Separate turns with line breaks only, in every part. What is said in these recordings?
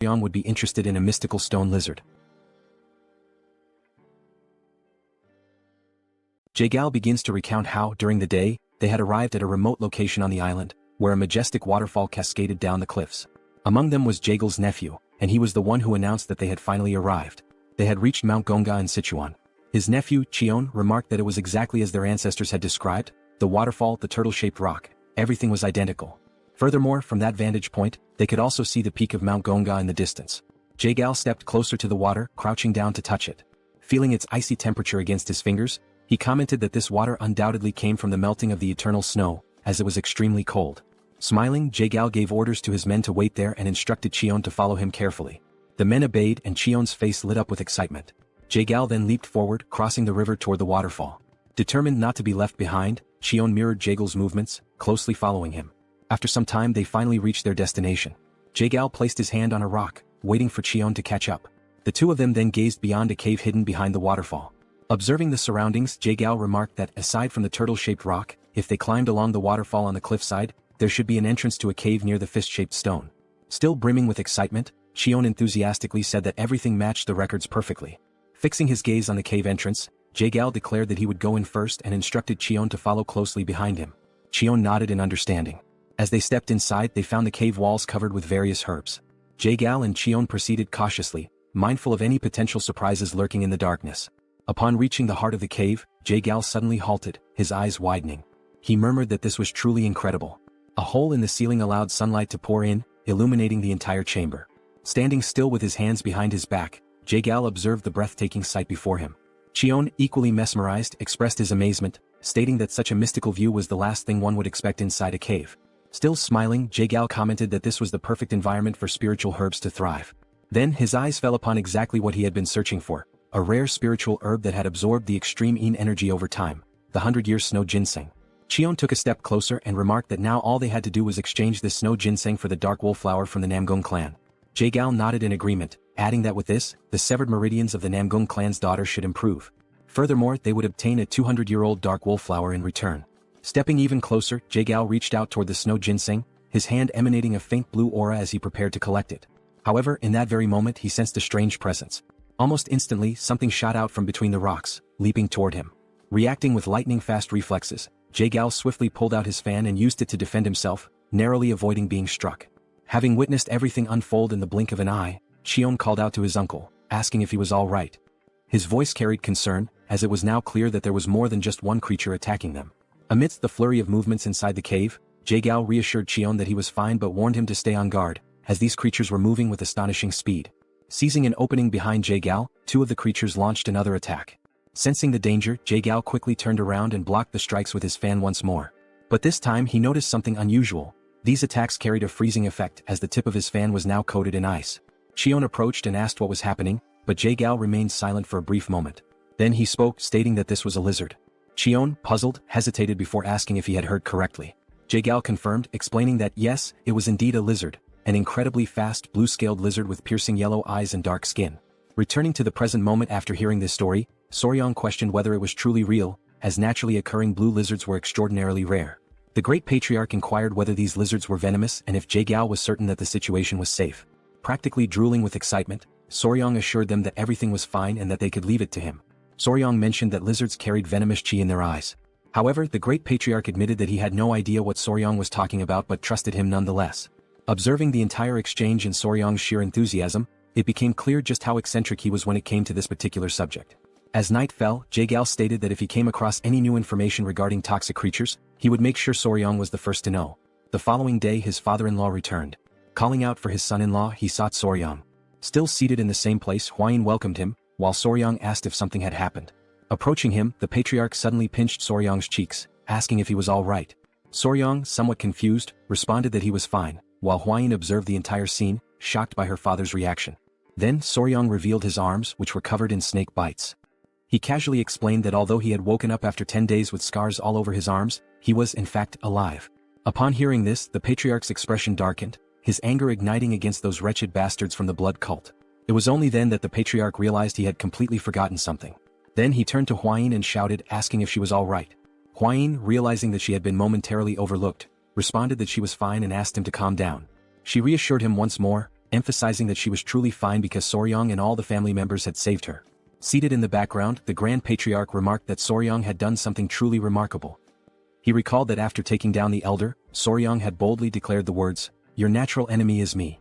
Soryang would be interested in a mystical stone lizard. Jaegal begins to recount how, during the day, they had arrived at a remote location on the island, where a majestic waterfall cascaded down the cliffs. Among them was Jaegal's nephew, and he was the one who announced that they had finally arrived. They had reached Mount Gonga in Sichuan. His nephew, Cheon, remarked that it was exactly as their ancestors had described: the waterfall, the turtle-shaped rock, everything was identical. Furthermore, from that vantage point, they could also see the peak of Mount Gonga in the distance. Jaegal stepped closer to the water, crouching down to touch it. Feeling its icy temperature against his fingers, he commented that this water undoubtedly came from the melting of the eternal snow, as it was extremely cold. Smiling, Jaegal gave orders to his men to wait there and instructed Cheon to follow him carefully. The men obeyed, and Cheon's face lit up with excitement. Jaegal then leaped forward, crossing the river toward the waterfall. Determined not to be left behind, Cheon mirrored Jaegal's movements, closely following him. After some time they finally reached their destination. Jaegal placed his hand on a rock, waiting for Cheon to catch up. The two of them then gazed beyond a cave hidden behind the waterfall. Observing the surroundings, Jaegal remarked that, aside from the turtle-shaped rock, if they climbed along the waterfall on the cliffside, there should be an entrance to a cave near the fist-shaped stone. Still brimming with excitement, Cheon enthusiastically said that everything matched the records perfectly. Fixing his gaze on the cave entrance, Jaegal declared that he would go in first and instructed Cheon to follow closely behind him. Cheon nodded in understanding. As they stepped inside, they found the cave walls covered with various herbs. Jaegal and Cheon proceeded cautiously, mindful of any potential surprises lurking in the darkness. Upon reaching the heart of the cave, Jaegal suddenly halted, his eyes widening. He murmured that this was truly incredible. A hole in the ceiling allowed sunlight to pour in, illuminating the entire chamber. Standing still with his hands behind his back, Jaegal observed the breathtaking sight before him. Cheon, equally mesmerized, expressed his amazement, stating that such a mystical view was the last thing one would expect inside a cave. Still smiling, Jaegal commented that this was the perfect environment for spiritual herbs to thrive. Then his eyes fell upon exactly what he had been searching for, a rare spiritual herb that had absorbed the extreme yin energy over time, the 100-year snow ginseng. Cheon took a step closer and remarked that now all they had to do was exchange this snow ginseng for the dark wool flower from the Namgung clan. Jaegal nodded in agreement, adding that with this, the severed meridians of the Namgung clan's daughter should improve. Furthermore, they would obtain a 200-year-old dark wool flower in return. Stepping even closer, Jaegal reached out toward the snow ginseng, his hand emanating a faint blue aura as he prepared to collect it. However, in that very moment he sensed a strange presence. Almost instantly, something shot out from between the rocks, leaping toward him. Reacting with lightning-fast reflexes, Jaegal swiftly pulled out his fan and used it to defend himself, narrowly avoiding being struck. Having witnessed everything unfold in the blink of an eye, Cheon called out to his uncle, asking if he was all right. His voice carried concern, as it was now clear that there was more than just one creature attacking them. Amidst the flurry of movements inside the cave, Jaegal reassured Cheon that he was fine but warned him to stay on guard, as these creatures were moving with astonishing speed. Seizing an opening behind Jaegal, two of the creatures launched another attack. Sensing the danger, Jaegal quickly turned around and blocked the strikes with his fan once more. But this time he noticed something unusual. These attacks carried a freezing effect as the tip of his fan was now coated in ice. Cheon approached and asked what was happening, but Jaegal remained silent for a brief moment. Then he spoke, stating that this was a lizard. Cheon, puzzled, hesitated before asking if he had heard correctly. Jaegal confirmed, explaining that yes, it was indeed a lizard, an incredibly fast blue-scaled lizard with piercing yellow eyes and dark skin. Returning to the present moment after hearing this story, Soryang questioned whether it was truly real, as naturally occurring blue lizards were extraordinarily rare. The Great Patriarch inquired whether these lizards were venomous and if Jaegal was certain that the situation was safe. Practically drooling with excitement, Soryang assured them that everything was fine and that they could leave it to him. Soryang mentioned that lizards carried venomous chi in their eyes. However, the Great Patriarch admitted that he had no idea what Soryang was talking about but trusted him nonetheless. Observing the entire exchange and Soryang's sheer enthusiasm, it became clear just how eccentric he was when it came to this particular subject. As night fell, Jaegal stated that if he came across any new information regarding toxic creatures, he would make sure Soryang was the first to know. The following day his father-in-law returned. Calling out for his son-in-law, he sought Soryang. Still seated in the same place, Hwayin welcomed him, while Soryang asked if something had happened. Approaching him, the patriarch suddenly pinched Soryang's cheeks, asking if he was all right. Soryang, somewhat confused, responded that he was fine, while Hwayin observed the entire scene, shocked by her father's reaction. Then Soryang revealed his arms, which were covered in snake bites. He casually explained that although he had woken up after 10 days with scars all over his arms, he was in fact alive. Upon hearing this, the patriarch's expression darkened, his anger igniting against those wretched bastards from the blood cult. It was only then that the patriarch realized he had completely forgotten something. Then he turned to Hwayin and shouted, asking if she was all right. Hwayin, realizing that she had been momentarily overlooked, responded that she was fine and asked him to calm down. She reassured him once more, emphasizing that she was truly fine because Soryang and all the family members had saved her. Seated in the background, the Grand Patriarch remarked that Soryang had done something truly remarkable. He recalled that after taking down the elder, Soryang had boldly declared the words, "Your natural enemy is me."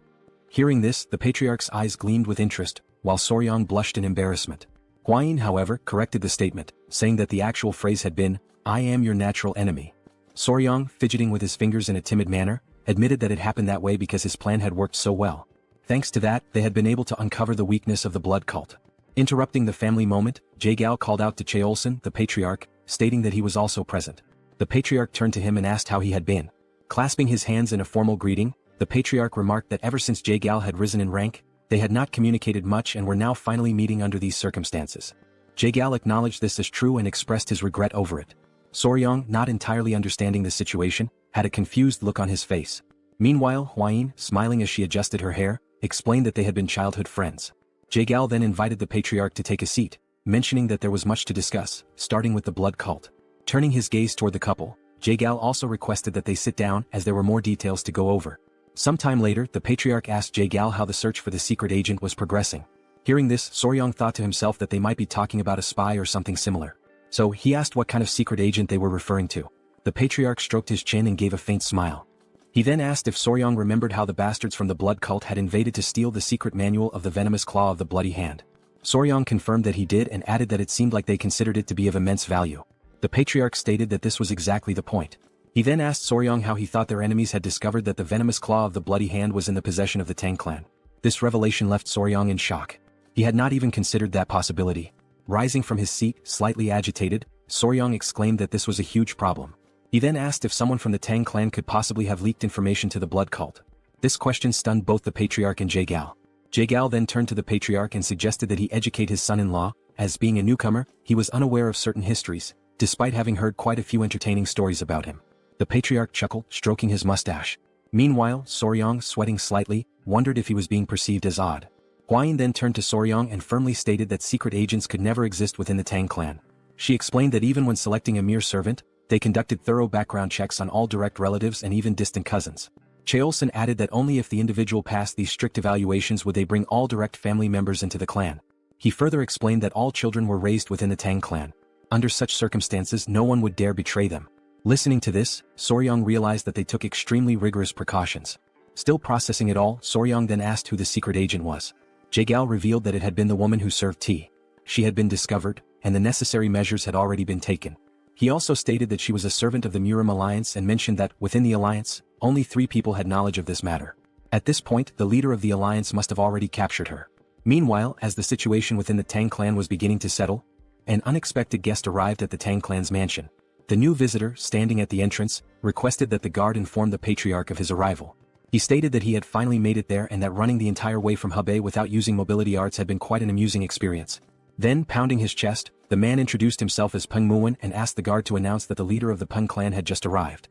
Hearing this, the Patriarch's eyes gleamed with interest, while Soryang blushed in embarrassment. Hwayin, however, corrected the statement, saying that the actual phrase had been, "I am your natural enemy." Soryang, fidgeting with his fingers in a timid manner, admitted that it happened that way because his plan had worked so well. Thanks to that, they had been able to uncover the weakness of the blood cult. Interrupting the family moment, Jae-gal called out to Cheolson, the Patriarch, stating that he was also present. The Patriarch turned to him and asked how he had been. Clasping his hands in a formal greeting, the Patriarch remarked that ever since Jae-gal had risen in rank, they had not communicated much and were now finally meeting under these circumstances. Jae-gal acknowledged this as true and expressed his regret over it. Soryang, not entirely understanding the situation, had a confused look on his face. Meanwhile, Hwayin, smiling as she adjusted her hair, explained that they had been childhood friends. Jae-gal then invited the Patriarch to take a seat, mentioning that there was much to discuss, starting with the blood cult. Turning his gaze toward the couple, Jae-gal also requested that they sit down as there were more details to go over. Sometime later, the Patriarch asked Jae-gal how the search for the secret agent was progressing. Hearing this, Soryang thought to himself that they might be talking about a spy or something similar. So, he asked what kind of secret agent they were referring to. The Patriarch stroked his chin and gave a faint smile. He then asked if Soryang remembered how the bastards from the blood cult had invaded to steal the secret manual of the venomous claw of the bloody hand. Soryang confirmed that he did and added that it seemed like they considered it to be of immense value. The Patriarch stated that this was exactly the point. He then asked Soryang how he thought their enemies had discovered that the venomous claw of the bloody hand was in the possession of the Tang clan. This revelation left Soryang in shock. He had not even considered that possibility. Rising from his seat, slightly agitated, Soryang exclaimed that this was a huge problem. He then asked if someone from the Tang clan could possibly have leaked information to the blood cult. This question stunned both the Patriarch and Jae-gal. Jae-gal then turned to the Patriarch and suggested that he educate his son-in-law, as being a newcomer, he was unaware of certain histories, despite having heard quite a few entertaining stories about him. The Patriarch chuckled, stroking his mustache. Meanwhile, Soryang, sweating slightly, wondered if he was being perceived as odd. Hwayin then turned to Soryang and firmly stated that secret agents could never exist within the Tang clan. She explained that even when selecting a mere servant, they conducted thorough background checks on all direct relatives and even distant cousins. Cheolson added that only if the individual passed these strict evaluations would they bring all direct family members into the clan. He further explained that all children were raised within the Tang clan. Under such circumstances, no one would dare betray them. Listening to this, Soryang realized that they took extremely rigorous precautions. Still processing it all, Soryang then asked who the secret agent was. Jae-gal revealed that it had been the woman who served tea. She had been discovered, and the necessary measures had already been taken. He also stated that she was a servant of the Murim Alliance and mentioned that, within the alliance, only 3 people had knowledge of this matter. At this point, the leader of the alliance must have already captured her. Meanwhile, as the situation within the Tang clan was beginning to settle, an unexpected guest arrived at the Tang clan's mansion. The new visitor, standing at the entrance, requested that the guard inform the Patriarch of his arrival. He stated that he had finally made it there and that running the entire way from Hebei without using mobility arts had been quite an amusing experience. Then, pounding his chest, the man introduced himself as Peng Muon and asked the guard to announce that the leader of the Peng clan had just arrived.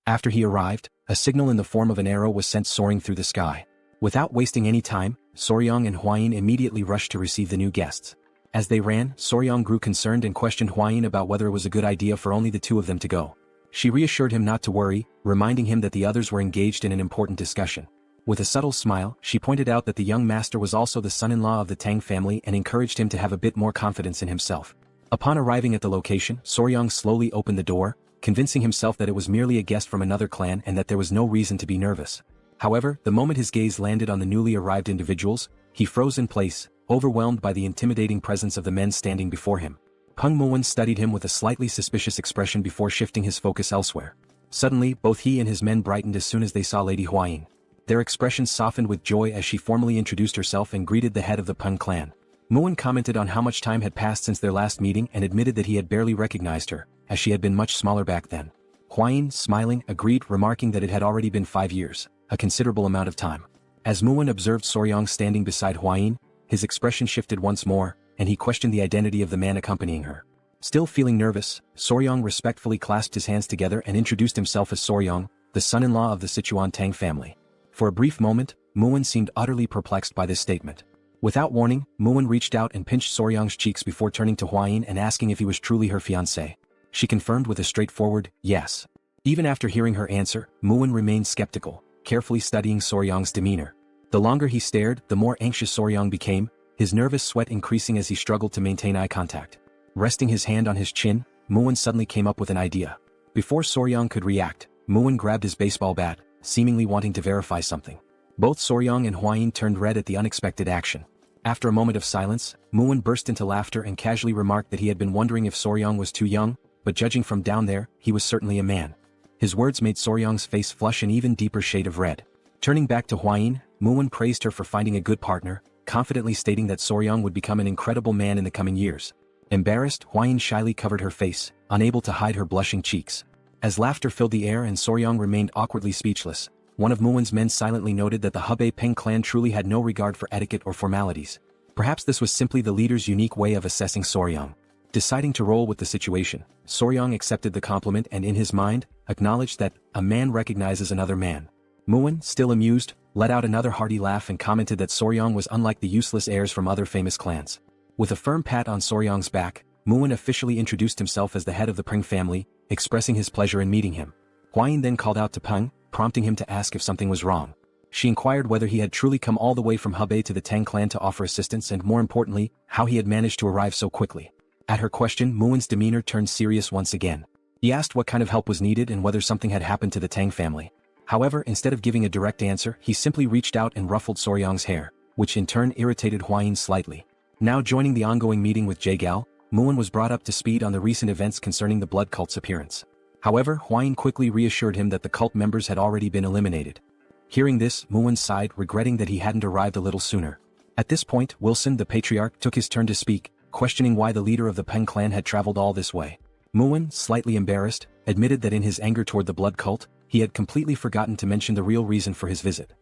After he arrived, a signal in the form of an arrow was sent soaring through the sky. Without wasting any time, Soryang and Hwayin immediately rushed to receive the new guests. As they ran, Soryang grew concerned and questioned Hwayin about whether it was a good idea for only the 2 of them to go. She reassured him not to worry, reminding him that the others were engaged in an important discussion. With a subtle smile, she pointed out that the young master was also the son-in-law of the Tang family and encouraged him to have a bit more confidence in himself. Upon arriving at the location, Soryang slowly opened the door, convincing himself that it was merely a guest from another clan and that there was no reason to be nervous. However, the moment his gaze landed on the newly arrived individuals, he froze in place, overwhelmed by the intimidating presence of the men standing before him. Peng Muon studied him with a slightly suspicious expression before shifting his focus elsewhere. Suddenly, both he and his men brightened as soon as they saw Lady Hwayin. Their expressions softened with joy as she formally introduced herself and greeted the head of the Peng clan. Muon commented on how much time had passed since their last meeting and admitted that he had barely recognized her, as she had been much smaller back then. Hwayin, smiling, agreed, remarking that it had already been 5 years, a considerable amount of time. As Muon observed Soryang standing beside Hwayin, his expression shifted once more, and he questioned the identity of the man accompanying her. Still feeling nervous, Soryang respectfully clasped his hands together and introduced himself as Soryang, the son-in-law of the Sichuan Tang family. For a brief moment, Muon seemed utterly perplexed by this statement. Without warning, Muon reached out and pinched Soryang's cheeks before turning to Hwayin and asking if he was truly her fiancé. She confirmed with a straightforward, yes. Even after hearing her answer, Muwen remained skeptical, carefully studying Soryang's demeanor. The longer he stared, the more anxious Soryang became, his nervous sweat increasing as he struggled to maintain eye contact. Resting his hand on his chin, Muwen suddenly came up with an idea. Before Soryang could react, Muwen grabbed his baseball bat, seemingly wanting to verify something. Both Soryang and Hwayin turned red at the unexpected action. After a moment of silence, Muwen burst into laughter and casually remarked that he had been wondering if Soryang was too young, but judging from down there, he was certainly a man. His words made Soryang's face flush an even deeper shade of red. Turning back to Hwayin, Muwen praised her for finding a good partner, confidently stating that Soryang would become an incredible man in the coming years. Embarrassed, Hwayin shyly covered her face, unable to hide her blushing cheeks. As laughter filled the air and Soryang remained awkwardly speechless, one of Muwen's men silently noted that the Hebei Peng clan truly had no regard for etiquette or formalities. Perhaps this was simply the leader's unique way of assessing Soryang. Deciding to roll with the situation, Soryang accepted the compliment and in his mind, acknowledged that a man recognizes another man. Muwen, still amused, let out another hearty laugh and commented that Soryang was unlike the useless heirs from other famous clans. With a firm pat on Soryang's back, Muwen officially introduced himself as the head of the Peng family, expressing his pleasure in meeting him. Hwayin then called out to Peng, prompting him to ask if something was wrong. She inquired whether he had truly come all the way from Hebei to the Tang clan to offer assistance and more importantly, how he had managed to arrive so quickly. At her question, Muwen's demeanor turned serious once again. He asked what kind of help was needed and whether something had happened to the Tang family. However, instead of giving a direct answer, he simply reached out and ruffled Soryang's hair, which in turn irritated Hwayin slightly. Now joining the ongoing meeting with Jaegal, Muwen was brought up to speed on the recent events concerning the blood cult's appearance. However, Hwayin quickly reassured him that the cult members had already been eliminated. Hearing this, Muwen sighed, regretting that he hadn't arrived a little sooner. At this point, Wilson the patriarch took his turn to speak, questioning why the leader of the Peng clan had traveled all this way. Muwen, slightly embarrassed, admitted that in his anger toward the blood cult, he had completely forgotten to mention the real reason for his visit.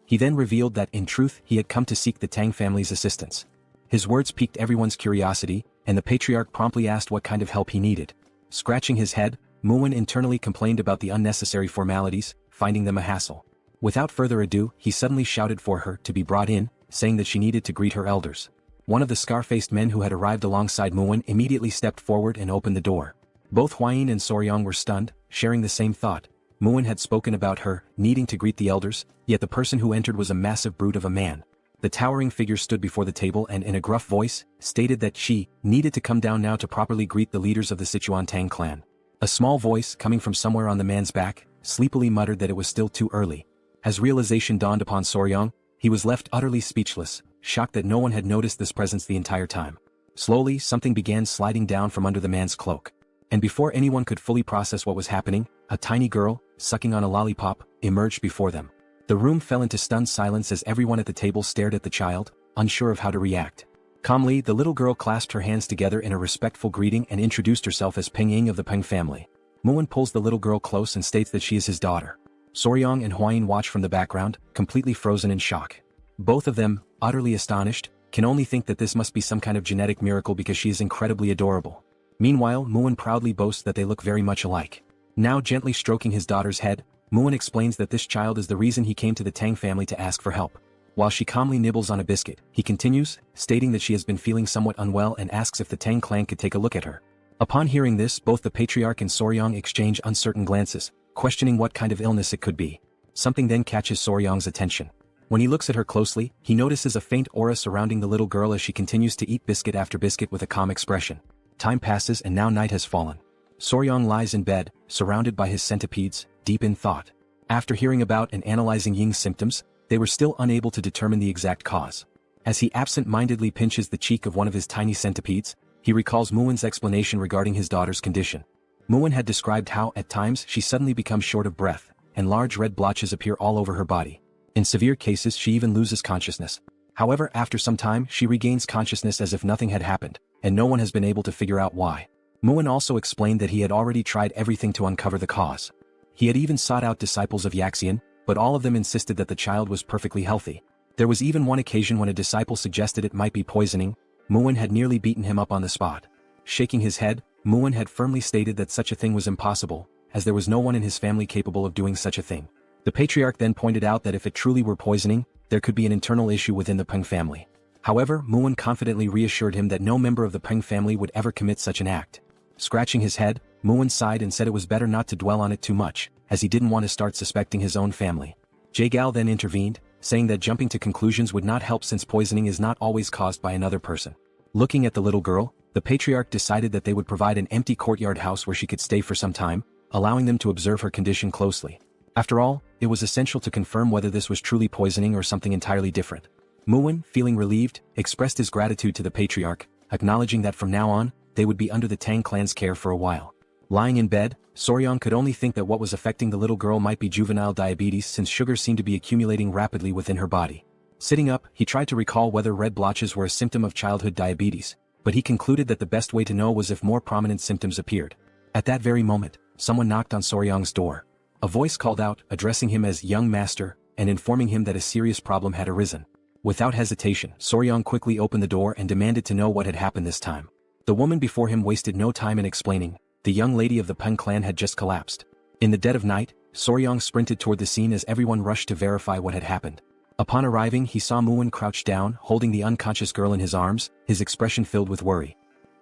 He then revealed that in truth he had come to seek the Tang family's assistance. His words piqued everyone's curiosity, and the patriarch promptly asked what kind of help he needed. Scratching his head, Muwen internally complained about the unnecessary formalities, finding them a hassle. Without further ado, he suddenly shouted for her to be brought in, saying that she needed to greet her elders. One of the scar-faced men who had arrived alongside Muwen immediately stepped forward and opened the door. Both Hwayin and Soryang were stunned, sharing the same thought. Muwen had spoken about her needing to greet the elders, yet the person who entered was a massive brute of a man. The towering figure stood before the table and in a gruff voice, stated that she needed to come down now to properly greet the leaders of the Sichuan Tang Clan. A small voice, coming from somewhere on the man's back, sleepily muttered that it was still too early. As realization dawned upon Soryang, he was left utterly speechless, shocked that no one had noticed this presence the entire time. Slowly, something began sliding down from under the man's cloak. And before anyone could fully process what was happening, a tiny girl, sucking on a lollipop, emerged before them. The room fell into stunned silence as everyone at the table stared at the child, unsure of how to react. Calmly, the little girl clasped her hands together in a respectful greeting and introduced herself as Peng Ying of the Peng family. Muwen pulls the little girl close and states that she is his daughter. Soryang and Hwayin watch from the background, completely frozen in shock. Both of them, utterly astonished, can only think that this must be some kind of genetic miracle because she is incredibly adorable. Meanwhile, Muwen proudly boasts that they look very much alike. Now gently stroking his daughter's head, Muwen explains that this child is the reason he came to the Tang family to ask for help. While she calmly nibbles on a biscuit, he continues, stating that she has been feeling somewhat unwell and asks if the Tang clan could take a look at her. Upon hearing this, both the patriarch and Soryang exchange uncertain glances, questioning what kind of illness it could be. Something then catches Soryang's attention. When he looks at her closely, he notices a faint aura surrounding the little girl as she continues to eat biscuit after biscuit with a calm expression. Time passes and now night has fallen. Soryang lies in bed, surrounded by his centipedes, deep in thought. After hearing about and analyzing Ying's symptoms, they were still unable to determine the exact cause. As he absent-mindedly pinches the cheek of one of his tiny centipedes, he recalls Muwen's explanation regarding his daughter's condition. Muwen had described how, at times, she suddenly becomes short of breath, and large red blotches appear all over her body. In severe cases she even loses consciousness. However, after some time she regains consciousness as if nothing had happened, and no one has been able to figure out why. Muwen also explained that he had already tried everything to uncover the cause. He had even sought out disciples of Yaxian, but all of them insisted that the child was perfectly healthy. There was even one occasion when a disciple suggested it might be poisoning. Muwen had nearly beaten him up on the spot. Shaking his head, Muwen had firmly stated that such a thing was impossible, as there was no one in his family capable of doing such a thing. The patriarch then pointed out that if it truly were poisoning, there could be an internal issue within the Peng family. However, Muwen confidently reassured him that no member of the Peng family would ever commit such an act. Scratching his head, Muwen sighed and said it was better not to dwell on it too much, as he didn't want to start suspecting his own family. Jaegal then intervened, saying that jumping to conclusions would not help since poisoning is not always caused by another person. Looking at the little girl, the patriarch decided that they would provide an empty courtyard house where she could stay for some time, allowing them to observe her condition closely. After all, it was essential to confirm whether this was truly poisoning or something entirely different. Muwen, feeling relieved, expressed his gratitude to the patriarch, acknowledging that from now on, they would be under the Tang clan's care for a while. Lying in bed, Soryong could only think that what was affecting the little girl might be juvenile diabetes since sugar seemed to be accumulating rapidly within her body. Sitting up, he tried to recall whether red blotches were a symptom of childhood diabetes, but he concluded that the best way to know was if more prominent symptoms appeared. At that very moment, someone knocked on Soryong's door. A voice called out, addressing him as young master, and informing him that a serious problem had arisen. Without hesitation, Soryong quickly opened the door and demanded to know what had happened this time. The woman before him wasted no time in explaining. The young lady of the Tang clan had just collapsed. In the dead of night, Soryong sprinted toward the scene as everyone rushed to verify what had happened. Upon arriving, he saw Muwen crouched down, holding the unconscious girl in his arms, his expression filled with worry.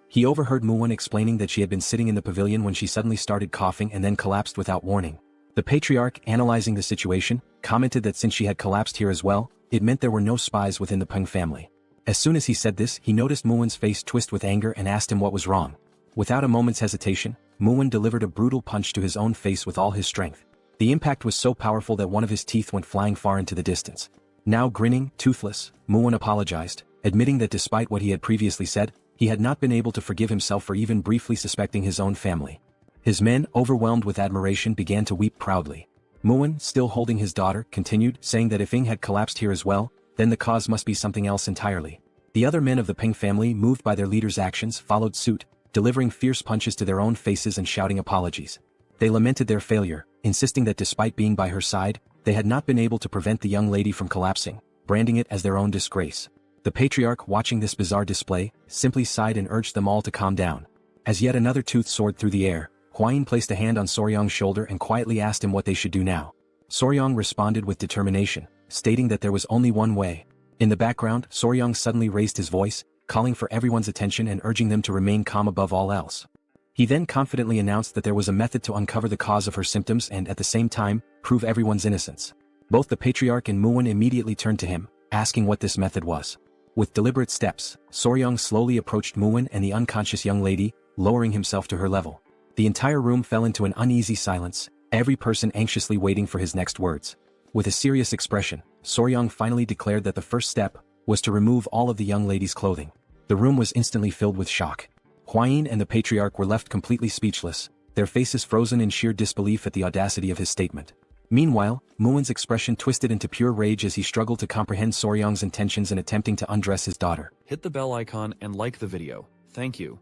He overheard Muwen explaining that she had been sitting in the pavilion when she suddenly started coughing and then collapsed without warning. The patriarch, analyzing the situation, commented that since she had collapsed here as well, it meant there were no spies within the Tang family. As soon as he said this, he noticed Muwen's face twist with anger and asked him what was wrong. Without a moment's hesitation, Muwen delivered a brutal punch to his own face with all his strength. The impact was so powerful that one of his teeth went flying far into the distance. Now grinning, toothless, Muwen apologized, admitting that despite what he had previously said, he had not been able to forgive himself for even briefly suspecting his own family. His men, overwhelmed with admiration, began to weep proudly. Muwen, still holding his daughter, continued, saying that if Ing had collapsed here as well, then the cause must be something else entirely. The other men of the Tang family, moved by their leader's actions, followed suit, delivering fierce punches to their own faces and shouting apologies. They lamented their failure, insisting that despite being by her side, they had not been able to prevent the young lady from collapsing, branding it as their own disgrace. The patriarch, watching this bizarre display, simply sighed and urged them all to calm down. As yet another tooth soared through the air, Hwayin placed a hand on Soryong's shoulder and quietly asked him what they should do now. Soryong responded with determination, stating that there was only one way. In the background, Soryong suddenly raised his voice, calling for everyone's attention and urging them to remain calm above all else. He then confidently announced that there was a method to uncover the cause of her symptoms and at the same time, prove everyone's innocence. Both the patriarch and Muwen immediately turned to him, asking what this method was. With deliberate steps, Soryong slowly approached Muwen and the unconscious young lady, lowering himself to her level. The entire room fell into an uneasy silence, every person anxiously waiting for his next words. With a serious expression, Soryong finally declared that the first step was to remove all of the young lady's clothing. The room was instantly filled with shock. Hwayin and the patriarch were left completely speechless, their faces frozen in sheer disbelief at the audacity of his statement. Meanwhile, Muwen's expression twisted into pure rage as he struggled to comprehend Soryong's intentions in attempting to undress his daughter.
Hit the bell icon and like the video. Thank you.